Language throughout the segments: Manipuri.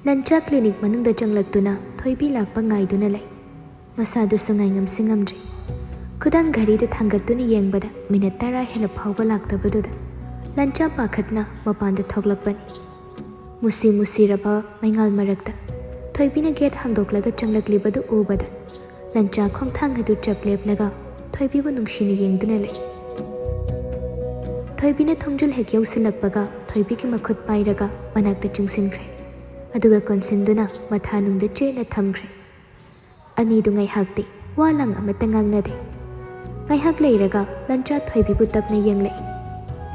ꯂꯟꯆꯥ ꯀ꯭ꯂꯤꯅꯤꯛ ꯃꯅꯨꯡꯗ ꯆꯪꯂꯛꯇꯨꯅ ꯊꯣꯏꯕꯤ ꯂꯥꯛꯄ ꯉꯥꯏꯗꯨꯅ ꯂꯩ꯫ ꯃꯁꯥꯗꯨꯁꯨ ꯉꯥꯏꯉꯝꯁꯤ ꯉꯝꯗ꯭ꯔꯤ꯫ ꯈꯨꯗꯥꯡ ꯘꯔꯤꯗꯨ ꯊꯥꯡꯒꯠꯇꯨꯅ ꯌꯦꯡꯕꯗ ꯃꯤꯅꯠ 10 ꯍꯦꯟꯅ ꯐꯥꯎꯕ ꯂꯥꯛꯇꯕꯗꯨꯗ ꯂꯟꯆꯥ ꯄꯥꯈꯠꯅ ꯃꯄꯥꯟꯗ ꯊꯣꯛꯂꯛꯄꯅꯤ꯫ ꯃꯨꯁꯤ ꯃꯨꯁꯤꯔꯕ ꯃꯩꯉꯥꯜ ꯃꯔꯛꯇ ꯊꯣꯏꯕꯤꯅ ꯒꯦꯠ ꯍꯥꯡꯗꯣꯛꯂꯒ ꯆꯪꯂꯛꯂꯤꯕꯗꯨ ꯎꯕꯗ ꯂꯟꯆꯥ ꯈꯣꯡꯊꯥꯡ ꯑꯗꯨ ꯆꯞ ꯂꯦꯞꯂꯒ ꯊꯣꯏꯕꯤꯕꯨ ꯅꯨꯡꯁꯤꯅ ꯌꯦꯡꯗꯨꯅ ꯂꯩ꯫ ꯊꯣꯏꯕꯤꯅ ꯊꯣꯡꯖꯨꯜ ꯍꯦꯛ ꯌꯧꯁꯤꯜꯂꯛꯄꯒ ꯊꯣꯏꯕꯤꯒꯤ ꯃꯈꯨꯠ ꯄꯥꯏꯔꯒ ꯃꯅꯥꯛꯇ ꯆꯤꯡꯁꯤꯟꯈ꯭ꯔꯦ꯫ ꯑꯗꯨꯒ ꯀꯣꯟꯁꯤꯟꯗꯨꯅ ꯃꯊꯥꯅꯨꯡꯗ ꯆꯦꯠꯅ ꯊꯝꯈ꯭ꯔꯦ꯫ ꯑꯅꯤꯗꯨ ꯉꯥꯏꯍꯥꯛꯇꯤ ꯋꯥ ꯂꯥꯡ ꯑꯃꯠꯇ ꯉꯥꯡꯅꯗꯦ꯫ ꯉꯥꯏꯍꯥꯛ ꯂꯩꯔꯒ ꯂꯟꯆꯥ ꯊꯣꯏꯕꯤꯕꯨ ꯇꯞꯅ ꯌꯦꯡꯂꯛꯏ꯫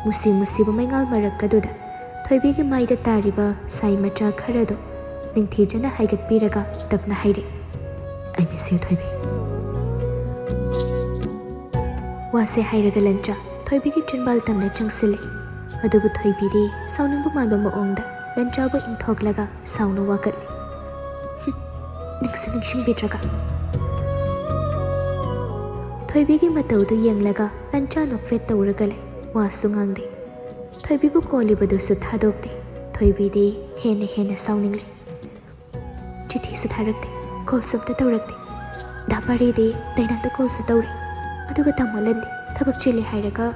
मुसी मुसीब मैंगाल मरक्कदुदा थोइबीगी माइदा तारिबा साई मचा खरदो निंथीजना हाइगतपीरगा तपना हाइरे आई मिस यू थोइबी वासे हाइरगा लंचा थोइबीगी चिनबाल तमना चंगसिले अदुबु थोइबीदी साउनिंगबु मानबा मओंगदा लंचाबु इंथोकलगा साउनु वाकतले निक्सु निक्सिंबिद्रगा थोइबीगी मतौदु येंगलगा लंचा नोकफेट तौरगा ले वासु ngang थोइबीबु कोलिबदुसु थादोक्ते थोइबीदी हेने हेने साउनिंगले चिठीसु थारक्ते कॉल्सुमता तौरक्ते दापारीदी दैनाता कॉल्सु तौरे अदुगा तामोलंदे थबक चिले हाइरगा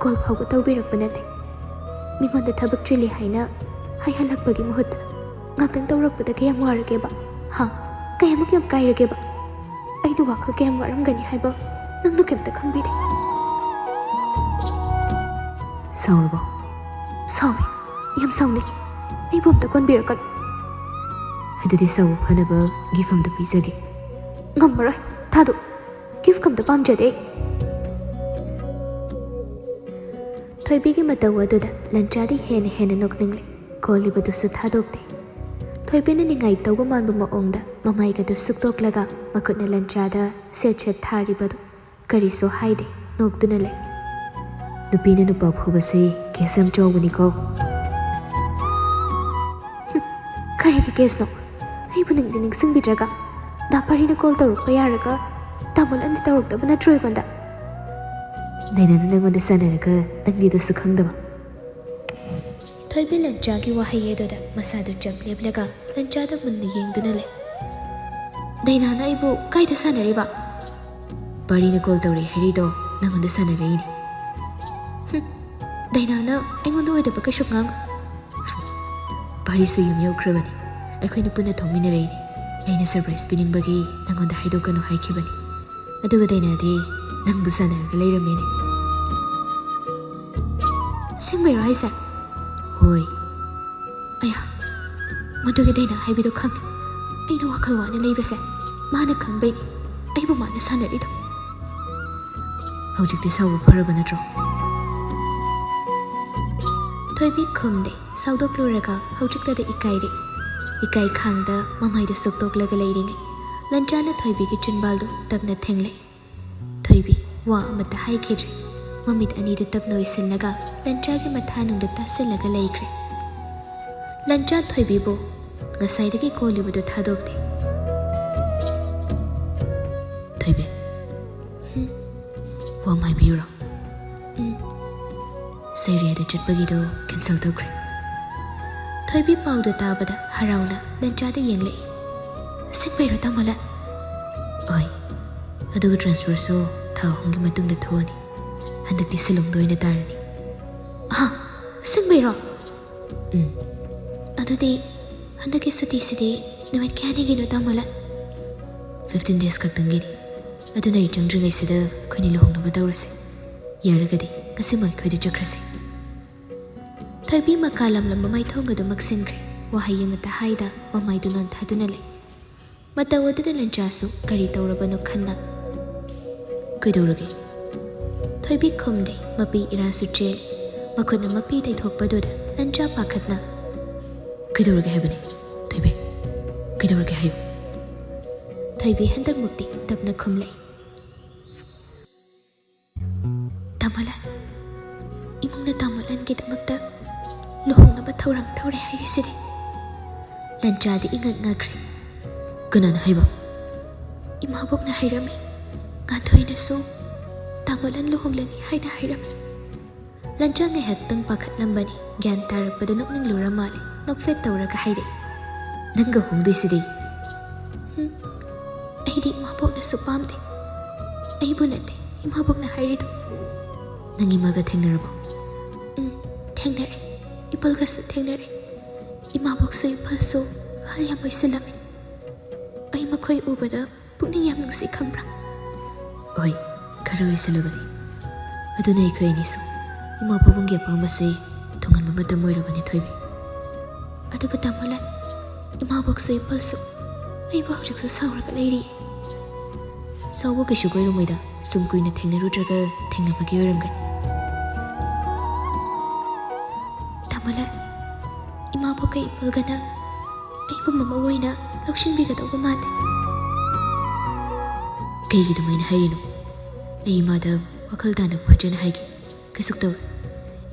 कॉल फाउबु तौबिरक्पनते मिगोंदा थबक चिले हाइना हाइहलक्पगी मुहुत ngaktan तौरक्पदा कयम वारगेबा हा कयमक यम काइरगेबा अइदु वाखल कयम वारमगनि हाइबा नंगनु केमता खंबिदे साउरबो सावे यम साउले आई बोमता कोन बिरकन अदुदि साउ फनबा गिफ्ट द पिजगे ngमरय थादो गिफ्ट कम द पामजदे थोइबीगी मतौ अदुदा लंचादी हेने हेने नोकनिंगले कोलिबदुसु थादोक्ते थोइबीने निंगाई तौबा मानबा मओंगदा ममाइगदु सुक्तोकलगा मखुटना लंचादा सेट थारिबदु करिसो हाइदे नोकदुना ले नुपीने नुपा फुबसे केसम चौबनिको करिगी केसनो अइबु निंगदि निंगसिंबिद्रगा दापारीना कॉल तौरक्पा यारगा तामोल अंदि तौरक्तबा नत्रो अइगोंदा दैनाना नंगोंदा सानरगा नंगिदुसु खंगदबा थोइबी लंचागी वाहै एदोदा मसादु चप लेबलगा लंचादा मुन्ना येंगदुना ले दैनाना अइबु काइदा सानरिबा पारीना कॉल तौरे हरिदो नंगोंदा सानरैनि दैनाना अइगोंदा ओइदबा कैसु ngang पारीसु यम यौख्रबनि अखोइना पुन्ना थोंमिनरैनि अइना सरप्राइज पिनिंगबगी नंगोंदा हाइदोकनु हाइखिबनि अदुगा दैनादि नंगबु सानरगा लैरमेने सिंगबैरो हाइसा होय अया मदुगे दैना हाइबिदो खंग अइना वाखल वाना लैबसे माना खंगबैनि अइबु माना सानरिदो हौजिकति साउ फरबा नत्रो थोइबी खुमदे साउदोक्लुरगा हौजिकतदा इकाइरे इकाइ खांगदा ममाइदो सुक्तोकलगा लैरिङै लंचाना थोइबीगी चिनबालदो तपना थेंगले थोइबी वा अमता हाइखिद्रे ममित अनिदो तपना ओइसिल्लगा लंचागी मथानुंगदा तासिल्लगा लैख्रे लंचा थोइबीबो ngसाइदगी कोलिबदो थादोक्ते थोइबी वा माइबिरो सेरियादा चटपगिदो कैंसल तौख्रे थोइबी पाउदो ताबदा हराउना लंचादा येंगले सिंगबैरो तामोला ओय अदुगा ट्रांसफर सो थाहोंगी मतुंगदा थोनी हंदक्ति सिलोंगदो ओइना तारनी हा सिंगबैरो अदुदि हंदक्की सुतिसिदि नुमित क्यानिगिनो तामोला 15 days खक्तंगिनी अदुना इ चंद्रिङैसिदा खैनि लुहोंगनबा तौरसे यारगदि ngasimal khoide chakrase थोइबी मकालम लंबा माइथोंगदो मक्सिनख्रे वाहै अमता हाइदा ममाइदु नोन थादुना ले मतवदुदा लंचासु करि तौरबनो खन्ना कइदौरगे थोइबी खुमदे मपी इरासु चे मखुना मपी दैथोकपदुदा लंचा पाखतना कइदौरगे हाइबने थोइबी कइदौरगे हाइब थोइबी हंदक मुक्ति तबना खुमले तामला इमुंगना तामोलन के दमकता लुहोंगनबा थौरम थौरे हाइरिसिदि लंचादि इंगत ngakre कनाना हाइबा इमाबोकना हाइरमे गाथोइनसु तामोलन लुहोंगलनि हाइना हाइरमे लंचा ngaihaktang pakhatnambani gyan tarappada nokning lura male nokfet tawraga haire ꯅꯪꯒ ꯍꯣꯡꯗꯣꯏꯁꯤꯗꯤ ꯑꯩꯗꯤ ꯏꯃꯥꯕꯣꯛꯅꯁꯨ ꯄꯥꯝꯗꯦ ꯑꯩꯕꯨ ꯅꯠꯇꯦ ꯏꯃꯥꯕꯣꯛꯅ ꯍꯥꯏꯔꯤꯗꯣ ꯅꯪ ꯏꯃꯥꯒ ꯊꯦꯡꯅꯔꯕꯣ ꯊꯦꯡꯅꯔꯦ ꯏꯄꯜꯒꯁꯨ ꯊꯦꯡꯅꯔꯦ ꯏꯃꯥꯕꯣꯛꯁꯨ ꯏꯄꯜꯁꯨ ꯑꯍꯜ ꯌꯥꯝ ꯑꯣꯏꯁꯤꯜꯂꯝꯃꯤ ꯑꯩ ꯃꯈꯣꯏ ꯎꯕꯗ ꯄꯨꯛꯅꯤꯡ ꯌꯥꯝ ꯅꯨꯡꯁꯤ ꯈꯪꯕ꯭ꯔꯥ ꯍꯣꯏ ꯈꯔ ꯑꯣꯏꯁꯤꯜꯂꯕꯅꯤ ꯑꯗꯨꯅ ꯑꯩꯈꯣꯏ ꯑꯅꯤꯁꯨ ꯏꯃꯥ ꯄꯥꯕꯨꯡꯒꯤ ꯑꯄꯥꯝꯕꯁꯦ ꯊꯨꯡꯍꯟꯕ ꯃꯇꯝ ꯑꯣꯏꯔꯕꯅꯤ ꯊꯣꯏꯕꯤ ꯑꯗꯨꯕꯨ ꯇꯥꯃꯣꯂꯥꯟ ꯏꯃꯥꯕꯣꯛꯁꯨ ꯏꯄꯜꯁꯨ ꯑꯩꯕꯨ ꯍꯧꯖꯤꯛꯁꯨ ꯁꯥꯎꯔꯒ ꯂꯩꯔꯤꯌꯦ ꯁꯥꯎꯕ ꯀꯩꯁꯨ ꯀꯣꯏꯔꯝꯃꯣꯏꯗ ꯁꯨꯝ ꯀꯨꯏꯅ ꯊꯦꯡꯅꯔꯨꯗ꯭ꯔꯒ ꯊꯦꯡꯅꯕꯒꯤ ꯑꯣꯏꯔꯝꯒꯅꯤ ꯇꯥꯃꯣꯂꯥꯟ ꯏꯃꯥꯕꯣꯛꯀ ꯏꯄꯜꯒꯅ ꯑꯩꯕꯨ ꯃꯃꯧ ꯑꯣꯏꯅ ꯂꯧꯁꯤꯟꯕꯤꯒꯗꯧꯕ ꯃꯥꯟꯗꯦ ꯀꯩꯒꯤ ꯑꯗꯨꯃꯥꯏꯅ ꯍꯥꯏꯔꯤꯅꯣ ꯑꯩ ꯏꯃꯥꯗ ꯋꯥꯈꯜ ꯇꯥꯅ ꯐꯖꯅ ꯍꯥꯏꯒꯦ ꯀꯩꯁꯨ ꯇꯧꯔꯣꯏ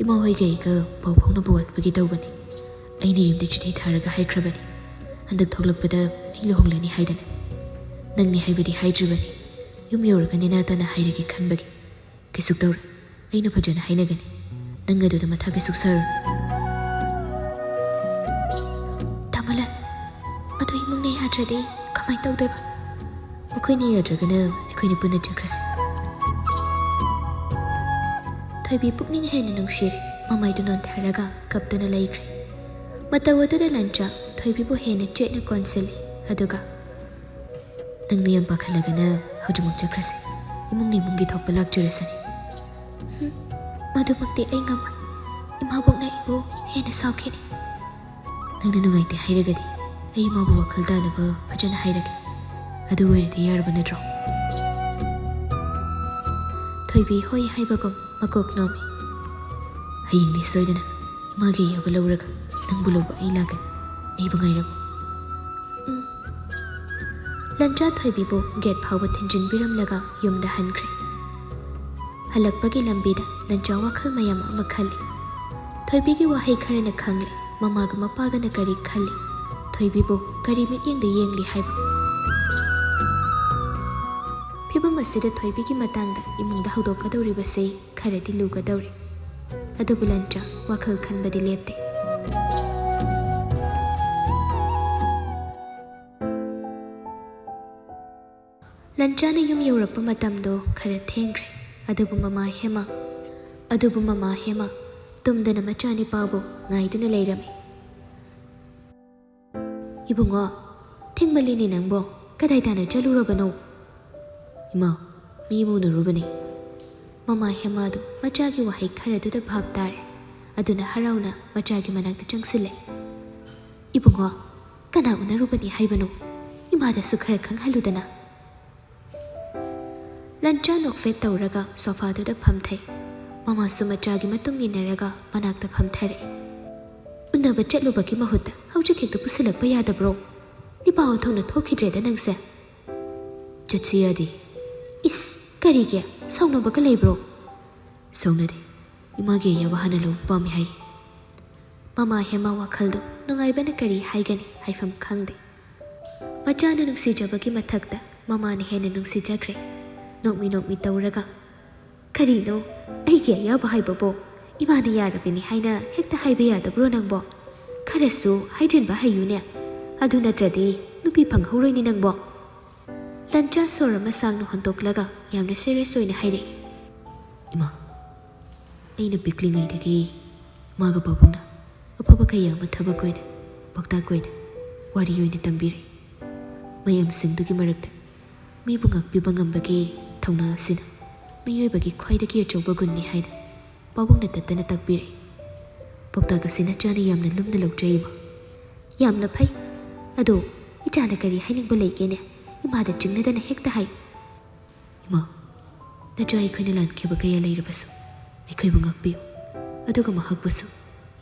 ꯏꯃꯥ ꯍꯣꯏꯒ ꯑꯩꯒ ꯄꯥꯎ ꯐꯥꯎꯅꯕ ꯋꯥꯠꯄꯒꯤ ꯇꯧꯕꯅꯤ ꯑꯩꯅ ꯌꯨꯝꯗ ꯆꯤꯊꯤ ꯊꯥꯔꯒ ꯍꯥꯏꯈ꯭ꯔꯕꯅꯤ ꯍꯟꯗꯛ ꯊꯣꯛꯂꯛꯄꯗ ꯑꯩ ꯂꯨꯍꯣꯡꯂꯅꯤ ꯍꯥꯏꯗꯅ ꯅꯪꯅꯤ ꯍꯥꯏꯕꯗꯤ ꯍꯥꯏꯗ꯭ꯔꯤꯕꯅꯤ ꯌꯨꯝ ꯌꯧꯔꯒ ꯅꯦꯅꯥ ꯇꯥꯅ ꯍꯥꯏꯔꯒꯦ ꯈꯟꯕꯒꯤ ꯀꯩꯁꯨ ꯇꯧꯔꯣꯏ ꯑꯩꯅ ꯐꯖꯅ ꯍꯥꯏꯅꯒꯅꯤ ꯅꯪ ꯑꯗꯨꯗ ꯃꯊꯥ ꯀꯩꯁꯨ ꯁꯥꯔꯣꯏ ꯇꯥꯃꯣꯂꯥꯟ ꯑꯗꯣ ꯏꯃꯨꯡꯅ ꯌꯥꯗ꯭ꯔꯗꯤ ꯀꯃꯥꯏꯅ ꯇꯧꯗꯣꯏꯕ ꯃꯈꯣꯏꯅ ꯌꯥꯗ꯭ꯔꯒꯅ ꯑꯩꯈꯣꯏꯅ ꯄꯨꯟꯅ ꯆꯠꯈ꯭ꯔꯁꯤ ꯊꯣꯏꯕꯤ ꯄꯨꯛꯅꯤꯡ ꯍꯦꯟꯅ ꯅꯨꯡꯁꯤꯔꯦ ꯃꯃꯥꯏꯗꯨ ꯅꯣꯟꯊꯔꯒ ꯀꯞꯇꯨꯅ ꯂꯩꯈ꯭ꯔꯦ ꯃꯇꯧ ꯑꯗꯨꯗ ꯂꯟꯆꯥ ꯊꯣꯏꯕꯤꯕꯨ ꯍꯦꯟꯅ ꯆꯦꯠꯅ ꯀꯣꯟꯁꯤꯜꯂꯤ ꯑꯗꯨꯒ ꯅꯪꯅ ꯌꯥꯝ ꯄꯥꯈꯠꯂꯒꯅ ꯍꯧꯖꯤꯛꯃꯛ ꯆꯠꯈ꯭ꯔꯁꯤ ꯏꯃꯨꯡꯅ ꯏꯃꯨꯡꯒꯤ ꯊꯣꯛꯄ ꯂꯥꯛꯆꯔꯁꯅꯤ ꯃꯗꯨꯃꯛꯇꯤ ꯑꯩ ꯉꯝꯃꯣꯏ ꯏꯃꯥꯕꯣꯛꯅ ꯑꯩꯕꯨ ꯍꯦꯟꯅ ꯁꯥꯎꯈꯤꯅꯤ ꯅꯪꯅ ꯅꯨꯡꯉꯥꯏꯇꯦ ꯍꯥꯏꯔꯒꯗꯤ ꯑꯩ ꯏꯃꯥꯕꯨ ꯋꯥꯈꯜ ꯇꯥꯅꯕ ꯐꯖꯅ ꯍꯥꯏꯔꯒꯦ ꯑꯗꯨ ꯑꯣꯏꯔꯗꯤ ꯌꯥꯔꯕ ꯅꯠꯇ꯭ꯔꯣ ꯊꯣꯏꯕꯤ ꯍꯣꯏ ꯍꯥꯏꯕꯒꯨꯝ ꯃꯀꯣꯛ ꯅꯣꯝꯃꯤ ꯍꯌꯦꯡꯗꯤ ꯁꯣꯏꯗꯅ ꯏꯃꯥꯒꯤ ꯑꯌꯥꯕ ꯂꯧꯔꯒ ꯅꯪꯕꯨ ꯂꯧꯕ ꯑꯩ ꯂꯥꯛꯀꯅꯤ ꯑꯩꯕꯨ ꯉꯥꯏꯔꯝꯃꯨ ꯂꯟꯆꯥ ꯊꯣꯏꯕꯤꯕꯨ ꯒꯦꯠ ꯐꯥꯎꯕ ꯊꯤꯟꯖꯤꯟꯕꯤꯔꯝꯂꯒ ꯌꯨꯝꯗ ꯍꯟꯈ꯭ꯔꯦ ꯍꯜꯂꯛꯄꯒꯤ ꯂꯝꯕꯤꯗ ꯂꯟꯆꯥ ꯋꯥꯈꯜ ꯃꯌꯥꯝ ꯑꯃ ꯈꯜꯂꯤ ꯊꯣꯏꯕꯤꯒꯤ ꯋꯥꯍꯩ ꯈꯔꯅ ꯈꯪꯂꯤ ꯃꯃꯥꯒ ꯃꯄꯥꯒꯅ ꯀꯔꯤ ꯈꯜꯂꯤ ꯊꯣꯏꯕꯤꯕꯨ ꯀꯔꯤ ꯃꯤꯠꯌꯦꯡꯗ ꯌꯦꯡꯂꯤ ꯍꯥꯏꯕ ꯐꯤꯚꯝ ꯑꯁꯤꯗ ꯊꯣꯏꯕꯤꯒꯤ ꯃꯇꯥꯡꯗ ꯏꯃꯨꯡꯗ ꯍꯧꯗꯣꯛꯀꯗꯧꯔꯤꯕꯁꯤ ꯈꯔꯗꯤ ꯂꯨꯒꯗꯧꯔꯤ ꯑꯗꯨꯕꯨ ꯂꯟꯆꯥ ꯋꯥꯈꯜ ꯈꯟꯕꯗꯤ ꯂꯦꯞꯇꯦ ꯂꯟꯆꯥꯅ ꯌꯨꯝ ꯌꯧꯔꯛꯄ ꯃꯇꯝꯗꯣ ꯈꯔ ꯊꯦꯡꯈ꯭ꯔꯦ ꯑꯗꯨꯕꯨ ꯃꯃꯥ ꯍꯦꯃꯥ ꯇꯨꯝꯗꯅ ꯃꯆꯥꯅꯤꯄꯥꯕꯨ ꯉꯥꯏꯗꯨꯅ ꯂꯩꯔꯝꯃꯤ ꯏꯕꯨꯡꯉꯣ ꯊꯦꯡꯃꯜꯂꯤꯅꯦ ꯅꯪꯕꯣ ꯀꯗꯥꯏ ꯇꯥꯅ ꯆꯠꯂꯨꯔꯕꯅꯣ ꯏꯃꯥ ꯃꯤ ꯑꯃ ꯎꯅꯔꯨꯕꯅꯤ ꯃꯃꯥ ꯍꯦꯃꯥꯗꯨ ꯃꯆꯥꯒꯤ ꯋꯥꯍꯩ ꯈꯔꯗꯨꯗ ꯚꯥꯞ ꯇꯥꯔꯦ ꯑꯗꯨꯅ ꯍꯔꯥꯎꯅ ꯃꯆꯥꯒꯤ ꯃꯅꯥꯛꯇ ꯆꯪꯁꯤꯜꯂꯦ ꯏꯕꯨꯡꯉꯣ ꯀꯅꯥ ꯎꯅꯔꯨꯕꯅꯤ ꯍꯥꯏꯕꯅꯣ ꯏꯃꯥꯗꯁꯨ ꯈꯔ ꯈꯪꯍꯜꯂꯨꯗꯅ ꯂꯟꯆꯥ ꯅꯣꯛꯐꯦꯠ ꯇꯧꯔꯒ ꯁꯣꯐꯥꯗꯨꯗ ꯐꯝꯊꯩ ꯃꯃꯥꯁꯨ ꯃꯆꯥꯒꯤ ꯃꯇꯨꯡ ꯏꯟꯅꯔꯒ ꯃꯅꯥꯛꯇ ꯐꯝꯊꯔꯛꯏ ꯎꯅꯕ ꯆꯠꯂꯨꯕꯒꯤ ꯃꯍꯨꯠꯇ ꯍꯧꯖꯤꯛ ꯍꯦꯛꯇ ꯄꯨꯁꯤꯜꯂꯛꯄ ꯌꯥꯗꯕ꯭ꯔꯣ ꯅꯤꯄꯥ ꯑꯣꯟꯊꯣꯛꯅ ꯊꯣꯛꯈꯤꯗ꯭ꯔꯦꯗ ꯅꯪꯁꯦ ꯆꯠꯁꯤ ꯌꯥꯗꯦ ꯏꯁ ꯀꯔꯤꯒꯤ ꯁꯥꯎꯅꯕꯒ ꯂꯩꯕ꯭ꯔꯣ ꯁꯥꯎꯅꯗꯦ ꯏꯃꯥꯒꯤ ꯑꯌꯥꯕ ꯍꯥꯟꯅ ꯂꯧꯕ ꯄꯥꯝꯃꯤ ꯍꯥꯏꯒꯦ ꯃꯃꯥ ꯍꯦꯃꯥ ꯋꯥꯈꯜꯗꯣ ꯅꯨꯡꯉꯥꯏꯕꯅ ꯀꯔꯤ ꯍꯥꯏꯒꯅꯤ ꯍꯥꯏꯐꯝ ꯈꯪꯗꯦ ꯃꯆꯥꯅ ꯅꯨꯡꯁꯤꯖꯕꯒꯤ ꯃꯊꯛꯇ ꯃꯃꯥꯅ ꯍꯦꯟꯅ ꯅꯨꯡꯁꯤꯖꯈ꯭ꯔꯦ ꯅꯣꯛꯃꯤ ꯇꯧꯔꯒ ꯀꯔꯤꯅꯣ ꯑꯩꯒꯤ ꯑꯌꯥꯕ ꯍꯥꯏꯕꯕꯣ ꯏꯃꯥꯅ ꯌꯥꯔꯕꯅꯤ ꯍꯥꯏꯅ ꯍꯦꯛꯇ ꯍꯥꯏꯕ ꯌꯥꯗꯕ꯭ꯔꯣ ꯅꯪꯕꯣ ꯈꯔꯁꯨ ꯍꯥꯏꯖꯤꯟꯕ ꯍꯩꯌꯨꯅꯦ ꯑꯗꯨ ꯅꯠꯇ꯭ꯔꯗꯤ ꯅꯨꯄꯤ ꯐꯪꯍꯧꯔꯣꯏꯅꯤ ꯅꯪꯕꯣ ꯂꯟꯆꯥ ꯁꯣꯔ ꯑꯃ ꯁꯥꯡꯅ ꯍꯣꯟꯇꯣꯛꯂꯒ ꯌꯥꯝꯅ ꯁꯦꯔꯤꯌꯁ ꯑꯣꯏꯅ ꯍꯥꯏꯔꯛꯏ ꯏꯃꯥ ꯑꯩꯅ ꯄꯤꯛꯂꯤꯉꯩꯗꯒꯤ ꯏꯃꯥꯒ ꯄꯥꯕꯨꯡꯅ ꯑꯐꯕ ꯀꯌꯥ ꯑꯃ ꯊꯕꯛ ꯑꯣꯏꯅ ꯄꯥꯎꯇꯥꯛ ꯑꯣꯏꯅ ꯋꯥꯔꯤ ꯑꯣꯏꯅ ꯇꯝꯕꯤꯔꯛꯏ ꯃꯌꯥꯝꯁꯤꯡꯗꯨꯒꯤ ꯃꯔꯛꯇ ꯃꯤꯕꯨ ꯉꯥꯛꯄꯤꯕ ꯉꯝꯕꯒꯤ ꯊꯧꯅꯥ ꯑꯁꯤꯅ ꯃꯤꯑꯣꯏꯕꯒꯤ ꯈ꯭ꯋꯥꯏꯗꯒꯤ ꯑꯆꯧꯕ ꯒꯨꯟꯅꯤ ꯍꯥꯏꯅ ꯄꯥꯕꯨꯡꯅ ꯇꯠꯇꯅ ꯇꯥꯛꯄꯤꯔꯛꯏ ꯄꯥꯎꯇꯥꯛ ꯑꯁꯤ ꯅꯆꯥꯅ ꯌꯥꯝꯅ ꯂꯨꯝꯅ ꯂꯧꯖꯩꯕ ꯌꯥꯝꯅ ꯐꯩ ꯑꯗꯣ ꯏꯆꯥꯅ ꯀꯔꯤ ꯍꯥꯏꯅꯤꯡꯕ ꯂꯩꯒꯦꯅꯦ ꯏꯃꯥꯗ ꯆꯤꯡꯅꯗꯅ ꯍꯦꯛꯇ ꯍꯥꯏ ꯏꯃꯥ ꯅꯆꯥ ꯑꯩꯈꯣꯏꯅ ꯂꯥꯟꯈꯤꯕ ꯀꯌꯥ ꯂꯩꯔꯕꯁꯨ ꯑꯩꯈꯣꯏꯕꯨ ꯉꯥꯛꯄꯤꯌꯨ ꯑꯗꯨꯒ ꯃꯍꯥꯛꯄꯨꯁꯨ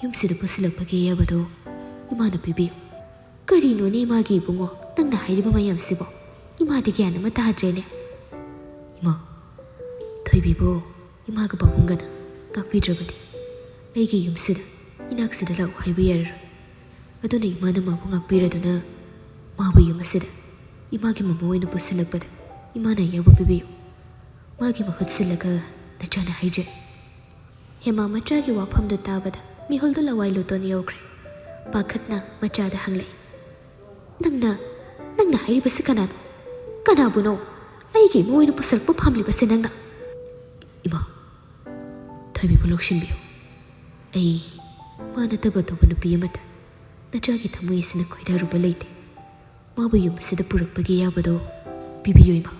ꯌꯨꯝꯁꯤꯗ ꯄꯨꯁꯤꯜꯂꯛꯄꯒꯤ ꯑꯌꯥꯕꯗꯣ ꯏꯃꯥꯅ ꯄꯤꯕꯤꯌꯨ ꯀꯔꯤꯅꯣꯅꯦ ꯏꯃꯥꯒꯤ ꯏꯕꯨꯡꯉꯣ ꯅꯪꯅ ꯍꯥꯏꯔꯤꯕ ꯃꯌꯥꯝꯁꯤꯕꯣ ꯏꯃꯥꯗꯤ ꯒ꯭ꯌꯥꯟ ꯑꯃ ꯇꯥꯗ꯭ꯔꯦꯅꯦ ꯏꯃꯥ ꯊꯣꯏꯕꯤꯕꯨ ꯏꯃꯥꯒ ꯄꯥꯕꯨꯡꯒꯅ ꯉꯥꯛꯄꯤꯗ꯭ꯔꯕꯗꯤ ꯑꯩꯒꯤ ꯌꯨꯝꯁꯤꯗ ꯏꯅꯥꯛꯁꯤꯗ ꯂꯥꯛꯎ ꯍꯥꯏꯕ ꯌꯥꯔꯔꯣꯏ ꯑꯗꯨꯅ ꯏꯃꯥꯅ ꯃꯥꯕꯨ ꯉꯥꯛꯄꯤꯔꯗꯨꯅ ꯃꯥꯕꯨ ꯌꯨꯝ ꯑꯁꯤꯗ ꯏꯃꯥꯒꯤ ꯃꯃꯧ ꯑꯣꯏꯅ ꯄꯨꯁꯤꯜꯂꯛꯄꯗ ꯏꯃꯥꯅ ꯑꯌꯥꯕ ꯄꯤꯕꯤꯌꯨ ꯃꯥꯒꯤ ꯃꯍꯨꯠ ꯁꯤꯜꯂꯒ ꯅꯆꯥꯅ ꯍꯥꯏꯖꯩ ꯍꯦꯃꯥ ꯃꯆꯥꯒꯤ ꯋꯥꯐꯝꯗꯨ ꯇꯥꯕꯗ ꯃꯤꯍꯨꯜꯗꯨ ꯂꯋꯥꯏ ꯂꯨꯇꯣꯟ ꯌꯧꯈ꯭ꯔꯦ ꯄꯥꯈꯠꯅ ꯃꯆꯥꯗ ꯍꯪꯂꯛꯏ ꯅꯪꯅ ꯍꯥꯏꯔꯤꯕꯁꯤ ꯀꯅꯥꯕꯨꯅꯣ ꯑꯩꯒꯤ ꯏꯃꯥ ꯑꯣꯏꯅ ꯄꯨꯁꯜꯂꯛꯄ ꯄꯥꯝꯂꯤꯕꯁꯤ ꯅꯪꯅ? ꯏꯃꯥ, ꯊꯣꯏꯕꯤꯕꯨ ꯂꯧꯁꯤꯟꯕꯤꯌꯨ. ꯑꯩ ꯃꯥ ꯅꯠꯇꯕ ꯑꯇꯣꯞꯄ ꯅꯨꯄꯤ ꯑꯃꯗ ꯅꯆꯥꯒꯤ ꯊꯃꯣꯏ ꯑꯁꯤꯅ ꯈꯣꯏꯗꯥꯔꯨꯕ ꯂꯩꯇꯦ. ꯃꯥꯕꯨ ꯌꯨꯝ ꯑꯁꯤꯗ ꯄꯨꯔꯛꯄꯒꯤ ꯌꯥꯕꯗꯣ ꯄꯤꯕꯤꯌꯨ ꯏꯃꯥ.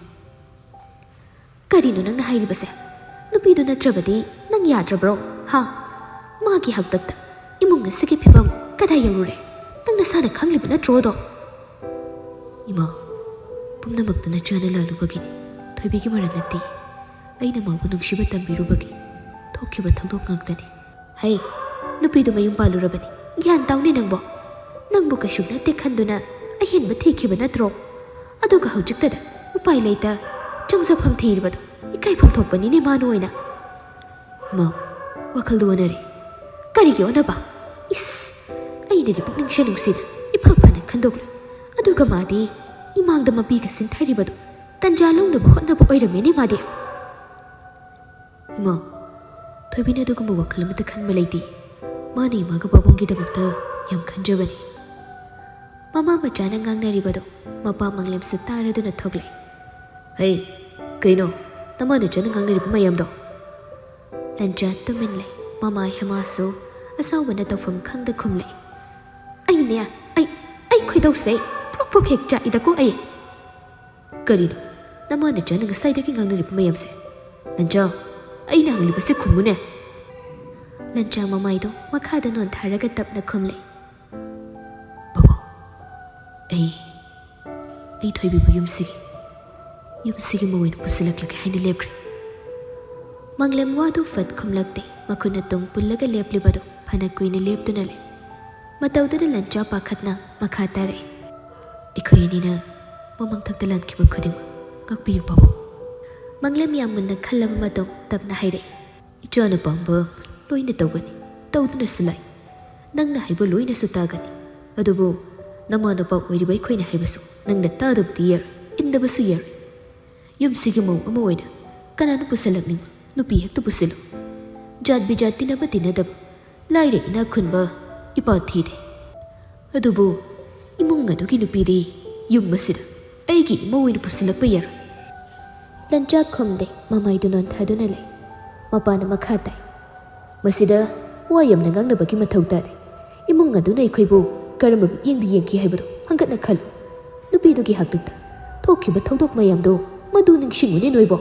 ꯀꯔꯤꯅꯣ ꯅꯪꯅ ꯍꯥꯏꯔꯤꯕꯁꯦ? ꯅꯨꯄꯤꯗꯨ ꯅꯠꯇ꯭ꯔꯕꯗꯤ ꯅꯪ ꯌꯥꯗ꯭ꯔꯕ꯭ꯔꯣ? ꯃꯥꯒꯤ ꯍꯥꯛꯇꯛꯇ ꯏꯃꯨꯡ ꯑꯁꯤꯒꯤ ꯐꯤꯕꯝ ꯀꯗꯥꯏ ꯌꯧꯔꯨꯔꯦ? ꯅꯪ ꯅꯁꯥꯅ ꯈꯪꯂꯤꯕ ꯅꯠꯇ꯭ꯔꯣꯗꯣ? ꯏꯃꯥ, ꯄꯨꯝꯅꯃꯛꯇꯨ ꯅꯆꯥꯅ ꯂꯥꯜꯂꯨꯕꯒꯤꯅꯤ. ꯊꯣꯏꯕꯤꯒꯤ ꯃꯔꯜ ꯅꯠꯇꯦ. ꯑꯩꯅ ꯃꯥꯕꯨ ꯅꯨꯡꯁꯤꯕ ꯇꯝꯕꯤꯔꯨꯕꯒꯤ ꯊꯣꯛꯈꯤꯕ ꯊꯧꯗꯣꯛ ꯉꯥꯛꯇꯅꯤ. ꯍꯩ, ꯅꯨꯄꯤꯗꯨ ꯃꯌꯨꯝ ꯄꯥꯜꯂꯨꯔꯕꯅꯤ. ꯒ꯭ꯌꯥꯟ ꯇꯥꯎꯅꯤ ꯅꯪꯕꯨ ꯀꯩꯁꯨ ꯅꯠꯇꯦ ꯈꯟꯗꯨꯅ ꯑꯍꯦꯟꯕ ꯊꯤꯈꯤꯕ ꯅꯠꯇ꯭ꯔꯣ? ꯑꯗꯨꯒ ꯍꯧꯖꯤꯛꯇꯗ ꯎꯄꯥꯏ ꯂꯩꯇ ꯆꯪꯖꯐꯝ ꯊꯤꯔꯤꯕꯗꯣ ꯏꯀꯥꯏꯐꯝ ꯊꯣꯛꯄꯅꯤꯅꯦ ꯃꯥꯅ ꯑꯣꯏꯅ. ꯏꯃꯥ, ꯋꯥꯈꯜꯗꯨ ꯑꯣꯟꯅꯔꯦ. ꯀꯔꯤꯒꯤ ꯑꯣꯟꯅꯕ? ꯑꯩꯅꯗꯤ ꯄꯨꯛꯅꯤꯡꯁꯦ ꯅꯨꯡꯁꯤꯅ ꯏꯐ ꯐꯅ ꯈꯟꯗꯣꯛꯂꯦ. ꯑꯗꯨꯒ ꯃꯥꯗꯤ ꯏꯃꯥꯡꯗ ꯃꯄꯤꯒ ꯁꯤꯟꯊꯔꯤꯕꯗꯣ ꯇꯟꯖꯥ ꯂꯧꯅꯕ ꯍꯣꯠꯅꯕ ꯑꯣꯏꯔꯝꯃꯦꯅꯦ ꯃꯥꯗꯤ. ꯏꯃꯥ, ꯊꯣꯏꯕꯤꯅ ꯑꯗꯨꯒꯨꯝꯕ ꯋꯥꯈꯜ ꯑꯃꯠꯇ ꯈꯟꯕ ꯂꯩꯇꯦ. ꯃꯥꯅ ꯏꯃꯥꯒ ꯄꯥꯕꯨꯡꯒꯤꯗꯃꯛꯇ ꯌꯥꯝ ꯈꯟꯖꯕꯅꯤ. ꯃꯃꯥ ꯃꯆꯥꯅ ꯉꯥꯡꯅꯔꯤꯕꯗꯣ ꯃꯄꯥ ꯃꯪꯂꯦꯝꯁꯨ ꯇꯥꯔꯗꯨꯅ ꯊꯣꯛꯂꯦ. ꯍꯩ, ꯀꯩꯅꯣ ꯅꯃꯥ ꯅꯆꯥꯅ ꯉꯥꯡꯅꯔꯤꯕ ꯃꯌꯥꯝꯗꯣ? ꯂꯟꯆꯥ ꯇꯨꯃꯤꯟ ꯂꯩ. ꯃꯃꯥ ꯍꯦꯃꯥꯁꯨ ꯑꯁꯥꯎꯕꯅ ꯇꯧꯐꯝ ꯈꯪꯗ ꯈꯨꯝꯂꯦ. ꯑꯩ ꯈꯣꯏꯗꯧꯁꯦ ꯄ꯭ꯔꯣꯛ ꯍꯦꯛ ꯆꯥꯛꯏꯗꯀꯣ ꯑꯩ. ꯀꯔꯤꯅꯣ ꯅꯃꯥ ꯅꯆꯥꯅ ꯉꯁꯥꯏꯗꯒꯤ ꯉꯥꯡꯅꯔꯤꯕ ꯃꯌꯥꯝꯁꯦ? ꯂꯟꯆꯥ, ꯑꯩꯅ ꯍꯪꯂꯤꯕꯁꯤ ꯈꯨꯝꯃꯨꯅꯦ. ꯂꯟꯆꯥ ꯃꯃꯥꯏꯗꯣ ꯃꯈꯥꯗ ꯅꯣꯟꯊꯔꯒ ꯇꯞꯅ ꯈꯨꯝꯂꯦ. ꯕꯥꯕꯥ, ꯑꯩ ꯊꯣꯏꯕꯤꯕꯨ ꯌꯨꯝꯁꯤꯒꯤ ꯃꯧ ꯑꯣꯏꯅ ꯄꯨꯁꯤꯜꯂꯛꯂꯒꯦ ꯍꯥꯏꯅ ꯂꯦꯞꯈ꯭ꯔꯦ. ꯃꯪꯂꯦꯝ ꯋꯥꯗꯨ ꯐꯠ ꯈꯨꯝꯂꯛꯇꯦ. ꯃꯈꯨꯠꯅ ꯇꯨꯡ ꯄꯨꯜꯂꯒ ꯂꯦꯞꯂꯤꯕꯗꯣ ꯐꯅ ꯀꯨꯏꯅ ꯂꯦꯞꯇꯨꯅ ꯂꯩ. ꯃꯇꯧꯗꯨꯗ ꯂꯟꯆꯥ ꯄꯥꯈꯠꯅ ꯃꯈꯥ ꯇꯥꯔꯛꯏ. ꯑꯩꯈꯣꯏ ꯑꯅꯤꯅ ꯃꯃꯥꯡꯊꯛꯇ ꯂꯥꯟꯈꯤꯕ ꯈꯨꯗꯤꯡꯃꯛ ꯉꯥꯛꯄꯤꯌꯨ ꯕꯥꯕꯥ. ꯃꯪꯂꯦꯝ ꯌꯥꯝ ꯃꯨꯟꯅ ꯈꯜꯂꯕ ꯃꯇꯨꯡ ꯇꯞꯅ ꯍꯥꯏꯔꯛꯏ. ꯏꯆꯥꯅ ꯄꯥꯝꯕ ꯂꯣꯏꯅ ꯇꯧꯒꯅꯤ. ꯇꯧꯗꯨꯅꯁꯨ ꯂꯥꯛꯏ. ꯅꯪꯅ ꯍꯥꯏꯕ ꯂꯣꯏꯅꯁꯨ ꯇꯥꯒꯅꯤ. ꯑꯗꯨꯕꯨ ꯅꯃꯥ ꯅꯄꯥ ꯑꯣꯏꯔꯤꯕ ꯑꯩꯈꯣꯏꯅ ꯍꯥꯏꯕꯁꯨ ꯅꯪꯅ ꯇꯥꯗꯕꯗꯤ ꯌꯥꯔꯣꯏ, ꯏꯟꯗꯕꯁꯨ ꯌꯥꯔꯣই. ꯌꯨꯝꯁꯤꯒꯤ ꯃꯧ ꯑꯃ ꯑꯣꯏꯅ ꯀꯅꯥꯅ ꯄꯨꯁꯜꯂꯛꯅꯤꯡꯕ ꯅꯨꯄꯤ ꯍꯦꯛꯇ ꯄꯨꯁꯤꯜꯂꯨ. ꯖꯥꯠ ꯕꯤꯖꯥꯠ ꯇꯤꯟꯅꯕ ꯇꯤꯟꯅꯗꯕ, ꯂꯥꯏꯔ ꯏꯅꯥꯛ ꯈꯨꯟꯕ ꯏꯄꯥ ꯊꯤꯗꯦ. ꯑꯗꯨꯕꯨ ꯏꯃꯨꯡ ꯑꯗꯨꯒꯤ ꯅꯨꯄꯤꯗꯤ ꯌꯨꯝ ꯑꯁꯤꯗ ꯑꯩꯒꯤ ꯏꯃꯧ ꯑꯣꯏꯅ ꯄꯨꯁꯤꯜꯂꯛꯄ ꯌꯥꯔꯣꯏ. ꯂꯟꯆꯥ ꯈꯨꯝꯗꯦ. ꯃꯃꯥꯏꯗꯨ ꯅꯣꯟꯊꯗꯨꯅ ꯂꯩ. ꯃꯄꯥꯅ ꯃꯈꯥ ꯇꯥꯏ. ꯃꯁꯤꯗ ꯋꯥ ꯌꯥꯝꯅ ꯉꯥꯡꯅꯕꯒꯤ ꯃꯊꯧ ꯇꯥꯗꯦ. ꯏꯃꯨꯡ ꯑꯗꯨꯅ ꯑꯩꯈꯣꯏꯕꯨ ꯀꯔꯝꯕ ꯃꯤꯠꯌꯦꯡꯗ ꯌꯦꯡꯈꯤ ꯍꯥꯏꯕꯗꯨ ꯍꯪꯒꯠꯅ ꯈꯜꯂꯨ. ꯅꯨꯄꯤꯗꯨꯒꯤ ꯍꯥꯛꯇꯛꯇ ꯊꯣꯛꯈꯤꯕ ꯊꯧꯗꯣꯛ ꯃꯌꯥꯝꯗꯣ ꯃꯗꯨ ꯅꯤꯡꯁꯤꯡꯉꯨꯅꯦ ꯅꯣꯏꯕꯣ.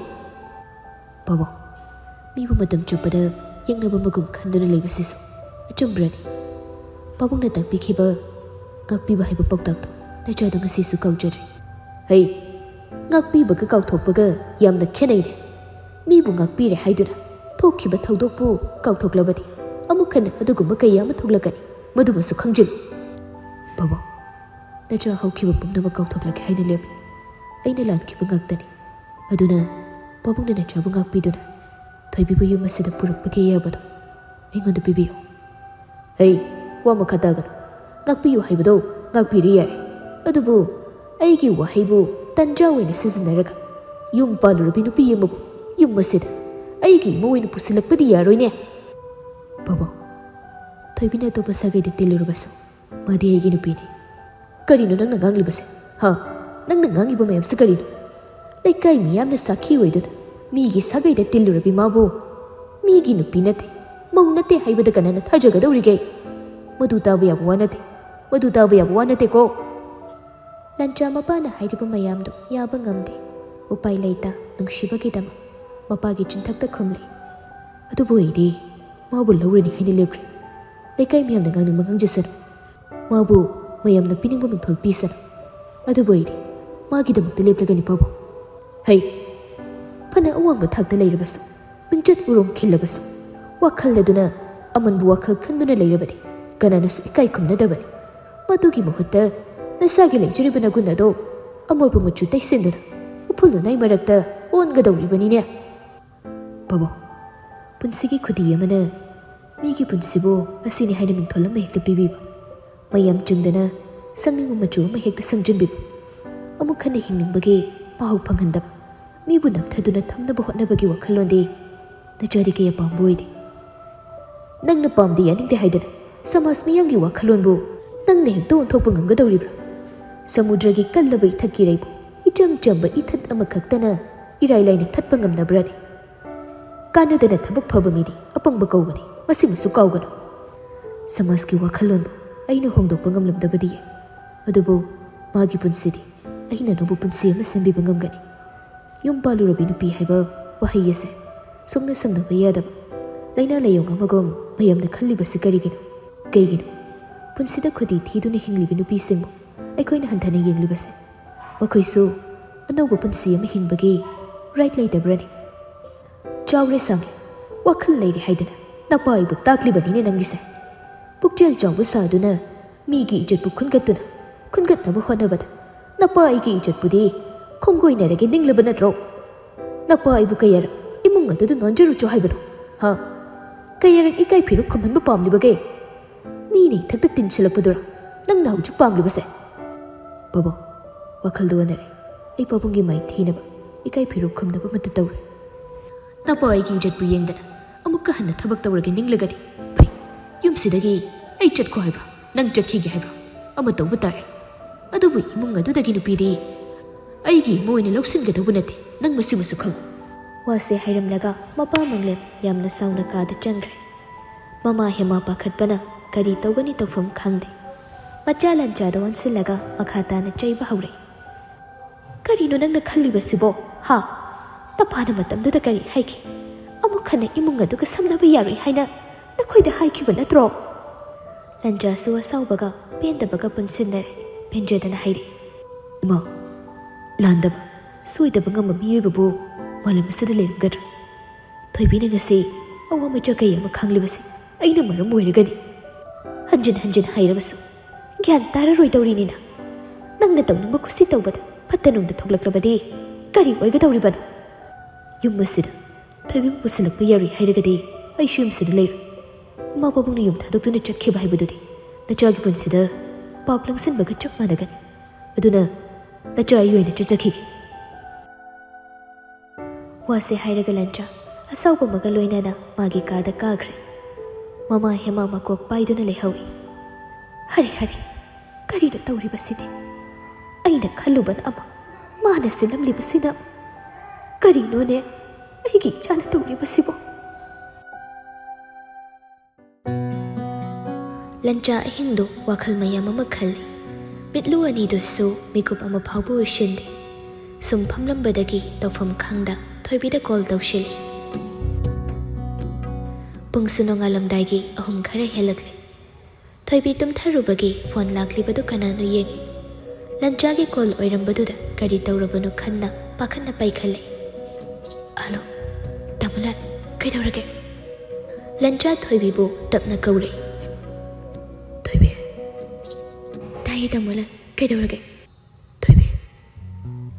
ꯕꯥꯕꯥ, ꯃꯤꯕꯨ ꯃꯇꯝ ꯆꯨꯞꯄꯗ ꯌꯦꯛꯅꯕ ꯃꯒꯨꯝ ꯈꯟꯗꯨꯅ ꯂꯩꯕꯁꯤꯁꯨ ꯑꯆꯨꯝꯕ꯭ꯔꯅꯤ? ꯄꯥꯕꯨꯡꯅ ꯇꯥꯛꯄꯤꯈꯤꯕ ꯉꯥꯛꯄꯤꯕ ꯍꯥꯏꯕ ꯄꯥꯎꯇꯥꯛꯇꯣ ꯅꯆꯥꯗ ꯉꯁꯤꯁꯨ ꯀꯥꯎꯖꯗ꯭ꯔꯤ. ꯍꯩ, ꯉꯥꯛꯄꯤꯕꯒ ꯀꯥꯎꯊꯣꯛꯄꯒ ꯌꯥꯝꯅ ꯈꯦꯠꯅꯩꯅꯦ. ꯃꯤꯕꯨ ꯉꯥꯛꯄꯤꯔꯦ ꯍꯥꯏꯗꯨꯅ ꯊꯣꯛꯈꯤꯕ ꯊꯧꯗꯣꯛꯄꯨ ꯀꯥꯎꯊꯣꯛꯂꯕꯗꯤ ꯑꯃꯨꯛ ꯍꯟꯅ ꯑꯗꯨꯒꯨꯝꯕ ꯀꯌꯥ ꯑꯃ ꯊꯣꯛꯂꯛꯀꯅꯤ. ꯃꯗꯨꯃꯁꯨ ꯈꯪꯖꯤꯜꯂꯨ. ꯕꯥꯕꯥ, ꯅꯆꯥ ꯍꯧꯈꯤꯕ ꯄꯨꯝꯅꯃꯛ ꯀꯥꯎꯊꯣꯛꯂꯒꯦ ꯍꯥꯏꯅ ꯂꯦꯞꯂꯤ. ꯑꯩꯅ ꯂꯥꯟꯈꯤꯕ ꯉꯥꯛꯇꯅꯤ. ꯑꯗꯨꯅ ꯄꯥꯕꯨꯡꯅ ꯅꯆꯥꯕꯨ ꯉꯥꯛꯄꯤꯗꯨꯅ ꯊꯣꯏꯕꯤꯕꯨ ꯌꯨꯝ ꯑꯁꯤꯗ ꯄꯨꯔꯛꯄꯒꯤ ꯌꯥꯕꯗꯣ ꯑꯩꯉꯣꯟꯗ ꯄꯤꯕꯤꯌꯨ. ꯍꯩ, ꯋꯥ ꯃꯈꯥ ꯇꯥꯒꯅꯨ. ꯉꯥꯛꯄꯤꯌꯨ ꯍꯥꯏꯕꯗꯣ ꯉꯥꯛꯄꯤꯔꯦ ꯌꯥꯔꯦ. ꯑꯗꯨꯕꯨ ꯑꯩꯒꯤ ꯋꯥꯍꯩꯕꯨ ꯇꯟꯖꯥ ꯑꯣꯏꯅ ꯁꯤꯖꯤꯟꯅꯔꯒ ꯌꯨꯝ ꯄꯥꯜꯂꯨꯔꯕꯤ ꯅꯨꯄꯤ ꯑꯃꯕꯨ ꯌꯨꯝ ꯑꯁꯤꯗ ꯑꯩꯒꯤ ꯏꯃꯧ ꯑꯣꯏꯅ ꯄꯨꯁꯤꯜꯂꯛꯄꯗꯤ ꯌꯥꯔꯣꯏꯅꯦ. ꯕꯥꯕꯥ, ꯊꯣꯏꯕꯤꯅ ꯑꯇꯣꯞꯄ ꯁꯥꯒꯩꯗ ꯇꯤꯜꯂꯨꯔꯕꯁꯨ ꯃꯥꯗꯤ ꯑꯩꯒꯤ ꯅꯨꯄꯤꯅꯤ. ꯀꯔꯤꯅꯣ ꯅꯪꯅ ꯉꯥꯡꯂꯤꯕꯁꯦ? ꯅꯪꯅ ꯉꯥꯡꯉꯤꯕ ꯃꯌꯥꯝꯁꯦ ꯀꯔꯤꯅꯣ? ꯂꯩꯀꯥꯏ ꯃꯤꯌꯥꯝꯅ ꯁꯥꯈꯤ ꯑꯣꯏꯗꯨꯅ ꯃꯤꯒꯤ ꯁꯥꯒꯩꯗ ꯇꯤꯜꯂꯨꯔꯕꯤ ꯃꯥꯕꯨ ꯃꯤꯒꯤ ꯅꯨꯄꯤ ꯅꯠꯇꯦ, ꯃꯧ ꯅꯠꯇꯦ ꯍꯥꯏꯕꯗ ꯀꯅꯥꯅ ꯊꯥꯖꯒꯗꯧꯔꯤꯒꯦ? ꯃꯗꯨ ꯇꯥꯕ ꯌꯥꯕ ꯋꯥ ꯅꯠꯇꯦ. ꯃꯗꯨ ꯇꯥꯕ ꯌꯥꯕ ꯋꯥ ꯅꯠꯇꯦꯀꯣ. ꯂꯟꯆꯥ ꯃꯄꯥꯅ ꯍꯥꯏꯔꯤꯕ ꯃꯌꯥꯝꯗꯣ ꯌꯥꯕ ꯉꯝꯗꯦ. ꯎꯄꯥꯏ ꯂꯩꯇ ꯅꯨꯡꯁꯤꯕꯒꯤꯗꯃꯛ ꯃꯄꯥꯒꯤ ꯆꯤꯟꯊꯛꯇ ꯈꯨꯝꯂꯦ. ꯑꯗꯨꯕꯨ ꯑꯩꯗꯤ ꯃꯥꯕꯨ ꯂꯧꯔꯅꯤ ꯍꯥꯏꯅ ꯂꯦꯞꯈ꯭ꯔꯦ. ꯂꯩꯀꯥꯏ ꯃꯌꯥꯝꯅ ꯉꯥꯡꯅꯤꯡꯕ ꯉꯥꯡꯖꯁꯅꯨ. ꯃꯥꯕꯨ ꯃꯌꯥꯝꯅ ꯄꯤꯅꯤꯡꯕ ꯃꯤꯡꯊꯣꯜ ꯄꯤꯁꯅꯨ. ꯑꯗꯨꯕꯨ ꯑꯩꯗꯤ ꯃꯥꯒꯤꯗꯃꯛꯇ ꯂꯦꯞꯂꯒꯅꯤ ꯕꯥꯕꯨ. ꯍꯩ, ꯐꯅ ꯑꯋꯥꯡꯕ ꯊꯥꯛꯇ ꯂꯩꯔꯕꯁꯨ, ꯃꯤꯡꯆꯠ ꯎꯔꯣꯡ ꯈꯤꯜꯂꯕꯁꯨ, ꯋꯥꯈꯜ ꯑꯗꯨꯅ ꯑꯃꯟꯕ ꯋꯥꯈꯜ ꯈꯟꯗꯨꯅ ꯂꯩꯔꯕꯗꯤ ꯀꯅꯥꯅꯁꯨ ꯏꯀꯥꯏ ꯈꯨꯝꯅꯗꯕꯅꯤ. ꯃꯗꯨꯒꯤ ꯃꯍꯨꯠꯇ ꯅꯁꯥꯒꯤ ꯂꯩꯖꯔꯤꯕ ꯅꯒꯨꯟ ꯑꯗꯣ ꯑꯃꯣꯠꯄ ꯃꯆꯨ ꯇꯩꯁꯤꯟꯗꯨꯅ ꯎꯐꯨꯜ ꯎꯅꯥꯏ ꯃꯔꯛꯇ ꯑꯣꯟꯒꯗꯧꯔꯤꯕꯅꯤꯅꯦ. ꯕꯥꯕꯥ, ꯄꯨꯟꯁꯤꯒꯤ ꯈꯨꯗꯤ ꯑꯃꯅ ꯃꯤꯒꯤ ꯄꯨꯟꯁꯤꯕꯨ ꯑꯁꯤꯅꯤ ꯍꯥꯏꯅ ꯃꯤꯡꯊꯣꯜ ꯑꯃ ꯍꯦꯛꯇ ꯄꯤꯕꯤꯕ, ꯃꯌꯥꯝ ꯆꯨꯝꯗꯅ ꯁꯪꯅꯤꯡꯕ ꯃꯆꯨ ꯑꯃ ꯍꯦꯛꯇ ꯁꯪꯖꯤꯟꯕꯤꯕ, ꯑꯃꯨꯛ ꯍꯟꯅ ꯍꯤꯡꯅꯤꯡꯕꯒꯤ ꯃꯍꯥꯎ ꯐꯪꯍꯟꯗꯕ, ꯃꯤꯕꯨ ꯅꯝꯊꯗꯨꯅ ꯊꯝꯅꯕ ꯍꯣꯠꯅꯕꯒꯤ ꯋꯥꯈꯜꯂꯣꯟꯗꯤ ꯅꯆꯥꯗꯤ ꯀꯌꯥ ꯄꯥꯝꯕ ꯑꯣꯏꯗꯦ. ꯅꯪꯅ ꯄꯥꯝꯗꯦ ꯌꯥꯅꯤꯡꯗꯦ ꯍꯥꯏꯗꯅ ꯁꯃꯥꯖ ꯃꯤꯌꯥꯝꯒꯤ ꯋꯥꯈꯜꯂꯣꯟꯕꯨ ꯅꯪꯅ ꯍꯦꯛꯇ ꯑꯣꯟꯊꯣꯛꯄ ꯉꯝꯒꯗꯧꯔꯤꯕ꯭ꯔꯥ? Samudragi kallaba ithakiraibu icham chamba ithat amakhaktana irai laina thatpa ngamnabrani. Kanadana thabak phaba midi apangba kaugani masimasu kaugano. Samaski wakhalonbu aina hongdokpa ngamlamdabadi adubu magi punsidi aina nobu punsi ama sembiba ngamgani. Yum palurabi nupi haiba wahai ase sokna samnaba yadaba laina layong amagom mayamna khallibasi karigino kaigino punsida khudi thiduna hinglibi nupi singbu aikoina hanthana yenglibase makoisu anauba punsi ama hingbagi right leidabrani. Chawre sangi wakhal leiri haidana napaibu taklibanine nangise pukjel chawbu saduna migi ijatbu khungatnabu honabada napaigi ijatbudi khongoinarage ninglaba natro napaibu kayar imung adudu nonjaru cho haibano ha kayarang ikai phiru khomhanba pamlibage mini thakta tinchilapudura nang na hujik pamlibase babo wakhal duanare ai babungi mai thinaba ikai phiru khomnaba mata tawre napaigi ijatbu yengdana amukka hanna thabak tawrage ninglagadi bai yumsidagi ai chatko haibra nang chatkhi gi haibra ama tawba tare adubu imung adudagi nupidi aigi moine loksingadawbu nate nang masimasu khang wase hairamlaga mapa manglem yamna sauna kada changre mama hema pakhatbana kari tawgani tawfam khangde macha lancha da wansilaga makhata na chaiba haure karino nangna khallibasibo ha tapana matamduda kari haiki amukhana imung aduga samnaba yari haina nakhoida haikiba natro lancha suwa saubaga pendabaga punsinare penjedana hairi ima landaba soidaba ngama miyoibabu malam asada leirumgadra thoibina ngasi awama jagai ama khanglibasi aina maram oiragani hanjin hairabasu gyan tararoi tawrinina nangna tawnamba kusi tawbada fattanungda thoklaklabadi kari oigadawribano yummasida thoibimu pusilakpa yari hairagadi aishu yumsida leiru ima babungna yum thadokduna chatkhiba haibadudi nachagi punsida pap langsanbaga chap managani aduna nacha ayoina chachakhigi wase hairaga lancha asauba maga loinana magi kada kagre mama hema makok paiduna lehawi hari karino tawribasidi aina khalluban ama mana silamlibasida karinone aigi chana tawribasibo lancha hindu wakhal mayam ama khalli mitlu ani dosu mikup ama phawbu ushinde sum phamlambadagi tawfam khangda thoibida call tawshili pungsuno ngalamdaigi ahum khara helakle thoibi tumtharubagi phone laklibadu kananu yengi lanchagi call oirambadu kari tawrabanu khanna pakhanna paikhalle alo tamula kaidawrage lancha thoibibu tapna kaure thoibi tai tamula kaidawrage thoibi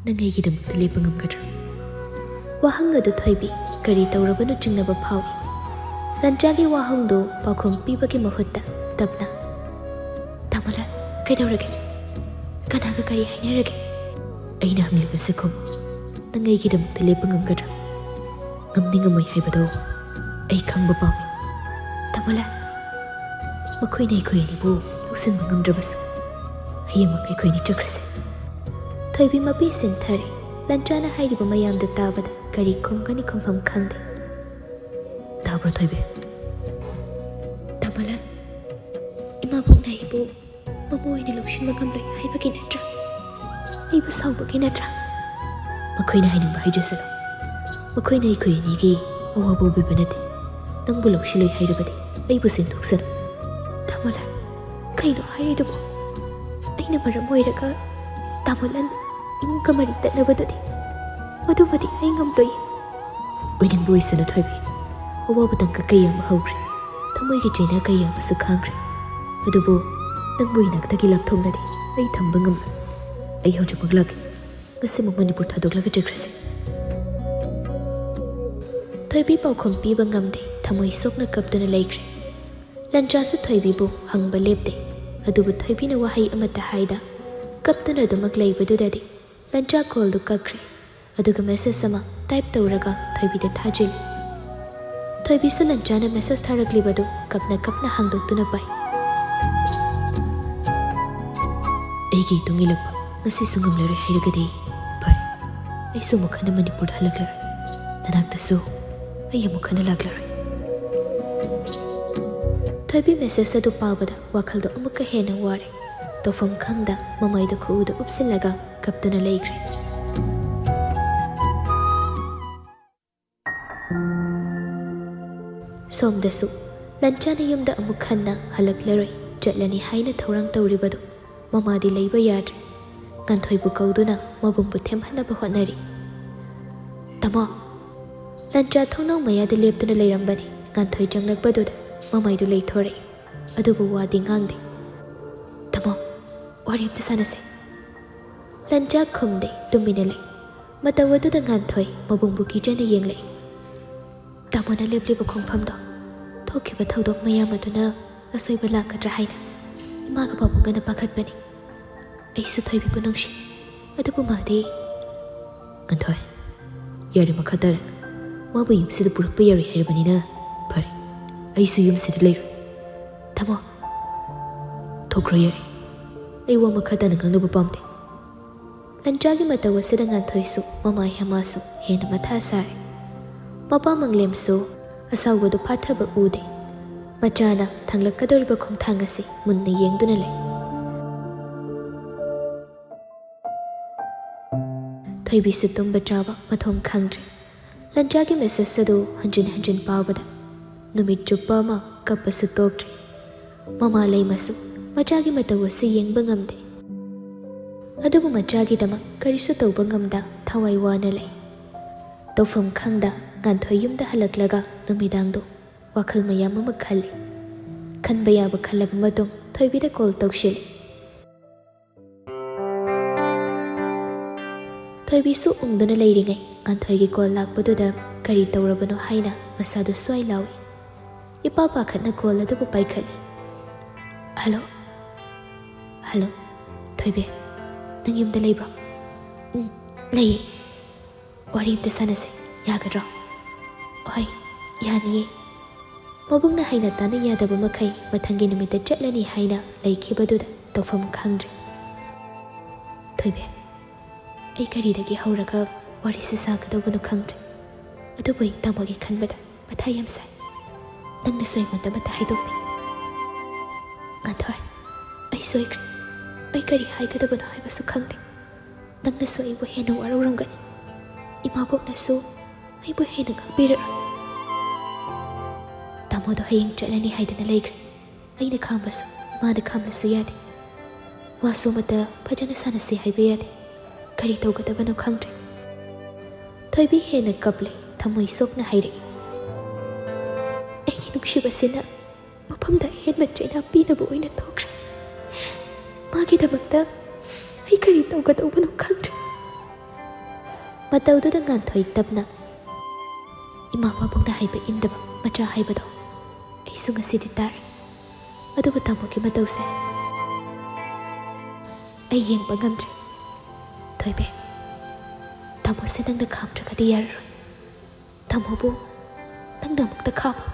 nangaigidamukta lepangamgadra wahang adu thoibi kari tawrabanu chingnaba phawi lanchagi wahangdu pakhum pibagi mahutta tapna tamula kaidawrage kanaga kari hainarage aina hanglibase khum nangaigidamukta lepangamgadra ngamningamai haibado ai khangba pami tamula makhoina ikhoinibu loksinba ngamdrabasu hayamak ikhoini chakrase thoibi mapi sinthare lanchana hairiba mayamdu tabada kari khomgani khomfam khangde tabra thoibi tamala ima bungna ibu mamoina lokshin magamloi haibagi natra aiba saubagi natra makhoina hainamba haijasalo makhoina ikhoinigi awabu bibanate nangbu lokshiloi hairabadi aibu sindhoksano tamala kaino hairidubo aina maram oiraga tamalan imung kamari tatnabadudi madumadi ai ngamloi oinang boisano thoibi awabu tangka kayama haugre thamoigi chaina kayama su khangre adubu nangbu inaktagi lapthomnadi ai thamba ngamla ai hauju paglak ngasimuk manipur thadoklaga jekrase thoibi paukhom piba ngamde thamoi sokna kapduna laikre lanchasu thoibibu hangba lepde adubu thoibina wahai amata haida kapduna dumak leibadudadi lancha call du kakre aduga message sama type tawraga thoibida thajili thoibisu lanchana message tharaklibadu kapna hangdoktuna pai ꯑꯩꯒꯤ ꯏꯇꯨꯡ ꯏꯜꯂꯛꯄ ꯉꯁꯤꯁꯨ ꯉꯝꯂꯔꯣꯏ ꯍꯥꯏꯔꯒꯗꯤ ꯐꯔꯦ, ꯑꯩꯁꯨ ꯑꯃꯨꯛ ꯍꯟꯅ ꯃꯅꯤꯄꯨꯔꯗ ꯍꯜꯂꯛꯂꯔꯣꯏ. ꯅꯅꯥꯛꯇꯁꯨ ꯑꯩ ꯑꯃꯨꯛ ꯍꯟꯅ ꯂꯥꯛꯂꯔꯣꯏ. ꯊꯣꯏꯕꯤ ꯃꯦꯁꯦꯖ ꯑꯗꯨ ꯄꯥꯕꯗ ꯋꯥꯈꯜꯗꯣ ꯑꯃꯨꯛꯀ ꯍꯦꯟꯅ ꯋꯥꯔꯦ. ꯇꯧꯐꯝ ꯈꯪꯗ ꯃꯃꯥꯏꯗ ꯈꯨꯎꯗ ꯎꯞꯁꯤꯜꯂꯒ ꯀꯞꯇꯨꯅ ꯂꯩꯈ꯭ꯔꯦ. ꯁꯣꯝꯗꯁꯨ ꯂꯟꯆꯥꯅ ꯌꯨꯝꯗ ꯑꯃꯨꯛ ꯍꯟꯅ ꯍꯜꯂꯛꯂꯔꯣꯏ, ꯆꯠꯂꯅꯤ ꯍꯥꯏꯅ ꯊꯧꯔꯥꯡ ꯇꯧꯔꯤꯕꯗꯣ ꯃꯃꯥꯗꯤ ꯂꯩꯕ ꯌꯥꯗ꯭ꯔꯦ. ꯉꯥꯟꯊꯣꯏꯕꯨ ꯀꯧꯗꯨꯅ ꯃꯕꯨꯡꯕꯨ ꯊꯦꯝꯍꯟꯅꯕ ꯍꯣꯠꯅꯔꯤ. ꯇꯥꯃꯣ, ꯂꯟꯆꯥ ꯊꯣꯡꯅꯥꯎ ꯃꯌꯥꯗ ꯂꯦꯞꯇꯨꯅ ꯂꯩꯔꯝꯕꯅꯤ. ꯉꯥꯟꯊꯣꯏ ꯆꯪꯂꯛꯄꯗꯨꯗ ꯃꯃꯥꯏꯗꯨ ꯂꯩꯊꯣꯔꯛꯏ. ꯑꯗꯨꯕꯨ ꯋꯥꯗꯤ ꯉꯥꯡꯗꯦ. ꯇꯥꯃꯣ, ꯋꯥꯔꯤ ꯑꯝꯇ ꯁꯥꯟꯅꯁꯦ. ꯂꯟꯆꯥ ꯈꯨꯝꯗꯦ, ꯇꯨꯃꯤꯟꯅ ꯂꯩ. ꯃꯇꯧ ꯑꯗꯨꯗ ꯉꯥꯟꯊꯣꯏ ꯃꯕꯨꯡꯕꯨ ꯀꯤꯖꯅ ꯌꯦꯡꯂꯛꯏ. ꯇꯥꯃꯣꯅ ꯂꯦꯞꯂꯤꯕ ꯈꯣꯡꯐꯝꯗꯣ, ꯊꯣꯛꯈꯤꯕ ꯊꯧꯗꯣꯛ ꯃꯌꯥꯝ ꯑꯗꯨꯅ ꯑꯁꯣꯏꯕ ꯂꯥꯛꯀꯗ꯭ꯔꯥ ꯍꯥꯏꯅ ꯏꯃꯥꯒ ꯄꯥꯕꯨꯡꯒꯅ ꯄꯥꯈꯠꯄꯅꯤ. ꯑꯩꯁꯨ ꯊꯣꯏꯕꯤꯕꯨ ꯅꯨꯡꯁꯤ, ꯑꯗꯨꯕꯨ ꯃꯥꯗꯤ... ꯉꯥꯟꯊꯣꯏ, ꯌꯥꯔꯦ ꯃꯈꯥ ꯇꯥꯔꯦ. ꯃꯥꯕꯨ ꯌꯨꯝꯁꯤꯗ ꯄꯨꯔꯛꯄ ꯌꯥꯔꯣꯏ ꯍꯥꯏꯔꯕꯅꯤꯅ ꯐꯔꯦ, ꯑꯩꯁꯨ ꯌꯨꯝꯁꯤꯗ ꯂꯩꯔꯣꯏ. ꯇꯥꯃꯣ, ꯊꯣꯛꯈ꯭ꯔꯣ ꯌꯥꯔꯦ. ꯑꯩ ꯋꯥ ꯃꯈꯥ ꯇꯥꯅ ꯉꯥꯡꯅꯕ ꯄꯥꯝꯗꯦ. ꯂꯟꯆꯥꯒꯤ ꯃꯇꯧ ꯑꯁꯤꯗ ꯉꯥꯟꯊꯣꯏꯁꯨ ꯃꯃꯥ ꯍꯦꯃꯥꯁꯨ ꯍꯦꯟꯅ ꯃꯊꯥ ꯁꯥꯔꯦ. ꯃꯄꯥ ꯃꯪꯂꯦꯝꯁꯨ ꯑꯁꯥꯎꯕꯗꯨ ꯐꯥꯊꯕ ꯎꯗꯦ. ꯃꯆꯥꯅ ꯊꯥꯡꯂꯛꯀꯗꯧꯔꯤꯕ ꯈꯣꯡꯊꯥꯡ ꯑꯁꯤ ꯃꯨꯟꯅ ꯌꯦꯡꯗꯨꯅ ꯂꯩ. ꯊꯣꯏꯕꯤꯁꯨ ꯇꯨꯝꯕ ꯆꯥꯕ ꯃꯊꯣꯡ ꯈꯪꯗ꯭ꯔꯦ. ꯂꯟꯆꯥꯒꯤ ꯃꯦꯁꯦꯖ ꯑꯗꯨ ꯍꯟꯖꯤꯟ ꯍꯟꯖꯤꯟ ꯄꯥꯕꯗ ꯅꯨꯃꯤꯠ ꯆꯨꯞꯄ ꯑꯃ ꯀꯞꯄꯁꯨ ꯇꯣꯛꯇ꯭ꯔꯦ. ꯃꯃꯥ ꯂꯩꯃꯁꯨ ꯃꯆꯥꯒꯤ ꯃꯇꯧ ꯑꯁꯤ ꯌꯦꯡꯕ ꯉꯝꯗꯦ. ꯑꯗꯨꯕꯨ ꯃꯆꯥꯒꯤꯗꯃꯛ ꯀꯔꯤꯁꯨ ꯇꯧꯕ ꯉꯝꯗ ꯊꯋꯥꯏ ꯋꯥꯅ ꯂꯩ. ꯇꯧꯐꯝ ꯈꯪꯗ ꯉꯥꯟꯊꯣꯏ ꯌꯨꯝꯗ ꯍꯜꯂꯛꯂꯒ ꯅꯨꯃꯤꯗꯥꯡꯗꯣ ꯋꯥꯈꯜ ꯃꯌꯥꯝ ꯑꯃ ꯈꯜꯂꯤ. ꯈꯟꯕ ꯌꯥꯕ ꯈꯜꯂꯕ ꯃꯇꯨꯡ ꯊꯣꯏꯕꯤꯗ ꯀꯣꯜ ꯇꯧꯁꯤꯜꯂꯤ. ꯊꯣꯏꯕꯤꯁꯨ ꯎꯪꯗꯨꯅ ꯂꯩꯔꯤꯉꯩ ꯉꯥꯟꯊꯣꯏꯒꯤ ꯀꯣꯜ ꯂꯥꯛꯄꯗꯨꯗ ꯀꯔꯤ ꯇꯧꯔꯕꯅꯣ ꯍꯥꯏꯅ ꯃꯁꯥꯗꯨ ꯁ꯭ꯋꯥꯏ ꯂꯥꯎꯏ. ꯏꯄꯥ ꯄꯥꯈꯠꯅ ꯀꯣꯜ ꯑꯗꯨꯕꯨ ꯄꯥꯏꯈꯠꯂꯤ. ꯍꯜꯂꯣ. ꯍꯜꯂꯣ, ꯊꯣꯏꯕꯤ, ꯅꯪ ꯌꯨꯝꯗ ꯂꯩꯕ꯭ꯔꯣ? ꯂꯩꯌꯦ. ꯋꯥꯔꯤ ꯑꯝꯇ ꯁꯥꯟꯅꯁꯦ, ꯌꯥꯒꯗ꯭ꯔꯣ? ꯍꯣꯏ, ꯌꯥꯅꯤꯌꯦ. ꯃꯕꯨꯡꯅ ꯍꯩꯅ ꯇꯥꯅ ꯌꯥꯗꯕ ꯃꯈꯩ ꯃꯊꯪꯒꯤ ꯅꯨꯃꯤꯠꯇ ꯆꯠꯂꯅꯤ ꯍꯥꯏꯅ ꯂꯩꯈꯤꯕꯗꯨꯗ ꯇꯧꯐꯝ ꯈꯪꯗ꯭ꯔꯦ. ꯊꯣꯏꯕꯤ, ꯑꯩ ꯀꯔꯤꯗꯒꯤ ꯍꯧꯔꯒ ꯋꯥꯔꯤꯁꯦ ꯁꯥꯒꯗꯧꯕꯅꯣ ꯈꯪꯗ꯭ꯔꯦ. ꯑꯗꯨꯕꯨ ꯑꯩ ꯇꯥꯃꯣꯒꯤ ꯈꯟꯕꯗ ꯃꯊꯥ ꯌꯥꯝ ꯁꯥꯏ. ꯅꯪꯅꯁꯨ ꯑꯩꯉꯣꯟꯗ ꯑꯃꯠꯇ ꯍꯥꯏꯗꯣꯛꯇꯦ. ꯉꯥꯟꯊꯣꯏ, ꯑꯩ ꯁꯣꯏꯈ꯭ꯔꯦ. ꯑꯩ ꯀꯔꯤ ꯍꯥꯏꯒꯗꯕꯅꯣ ꯍꯥꯏꯕꯁꯨ ꯈꯪꯗꯦ. ꯅꯪꯅꯁꯨ ꯑꯩꯕꯨ ꯍꯦꯟꯅ ꯋꯥꯔꯧꯔꯝꯒꯅꯤ. ꯏꯃꯥꯕꯣꯛꯅꯁꯨ ꯑꯩꯕꯨ ꯍꯦꯟꯅ ꯉꯥꯡꯕꯤꯔꯔꯣꯏ. ꯇꯥꯃꯣꯗꯣ ꯍꯌꯦꯡ ꯆꯠꯂꯅꯤ ꯍꯥꯏꯗꯅ ꯂꯩꯈ꯭ꯔꯦ. ꯑꯩꯅ ꯈꯥꯝꯕꯁꯨ ꯏꯃꯥꯅ ꯈꯥꯝꯕꯁꯨ ꯌꯥꯗꯦ. ꯋꯥꯁꯨ ꯑꯃꯠꯇ ꯐꯖꯅ ꯁꯥꯟꯅꯁꯤ ꯍꯥꯏꯕ ꯌꯥꯗꯦ. ꯀꯔꯤ ꯇꯧꯒꯗꯕꯅꯣ ꯈꯪꯗ꯭ꯔꯦ. ꯊꯣꯏꯕꯤ ꯍꯦꯟꯅ ꯀꯞꯂꯦ, ꯊꯃꯣꯏ ꯁꯣꯛꯅ ꯍꯥꯏꯔꯛꯏ. ꯑꯩꯒꯤ ꯅꯨꯡꯁꯤꯕꯁꯤꯅ ꯃꯐꯝꯗ ꯑꯍꯦꯟꯕ ꯆꯩꯅꯥ ꯄꯤꯅꯕ ꯑꯣꯏꯅ ꯊꯣꯛꯈ꯭ꯔꯦ. ꯃꯥꯒꯤꯗꯃꯛꯇ ꯑꯩ ꯀꯔꯤ ꯇꯧꯒꯗꯧꯕꯅꯣ ꯈꯪꯗ꯭ꯔꯦ. ꯃꯇꯧꯗꯨꯗ ꯉꯥꯟꯊꯣꯏ ꯇꯞꯅ, ꯏꯃꯥ ꯄꯥꯕꯨꯡꯅ ꯍꯥꯏꯕ ꯏꯟꯗꯕ ꯃꯆꯥ ꯍꯥꯏꯕꯗꯣ ꯑꯩꯁꯨ ꯉꯁꯤꯗꯤ ꯇꯥꯔꯦ. ꯑꯗꯨꯕꯨ ꯇꯥꯃꯣꯒꯤ ꯃꯇꯧꯁꯦ ꯑꯩ ꯌꯦꯡꯕ ꯉꯝꯗ꯭ꯔꯦ. ꯊꯣꯏꯕꯤ, ꯇꯥꯃꯣꯁꯦ ꯅꯪꯅ ꯈꯥꯝꯗ꯭ꯔꯒꯗꯤ ꯌꯥꯔꯔꯣꯏ. ꯇꯥꯃꯣꯕꯨ ꯅꯪꯅ ꯑꯃꯨꯛꯇ ꯈꯥꯝꯃꯨ.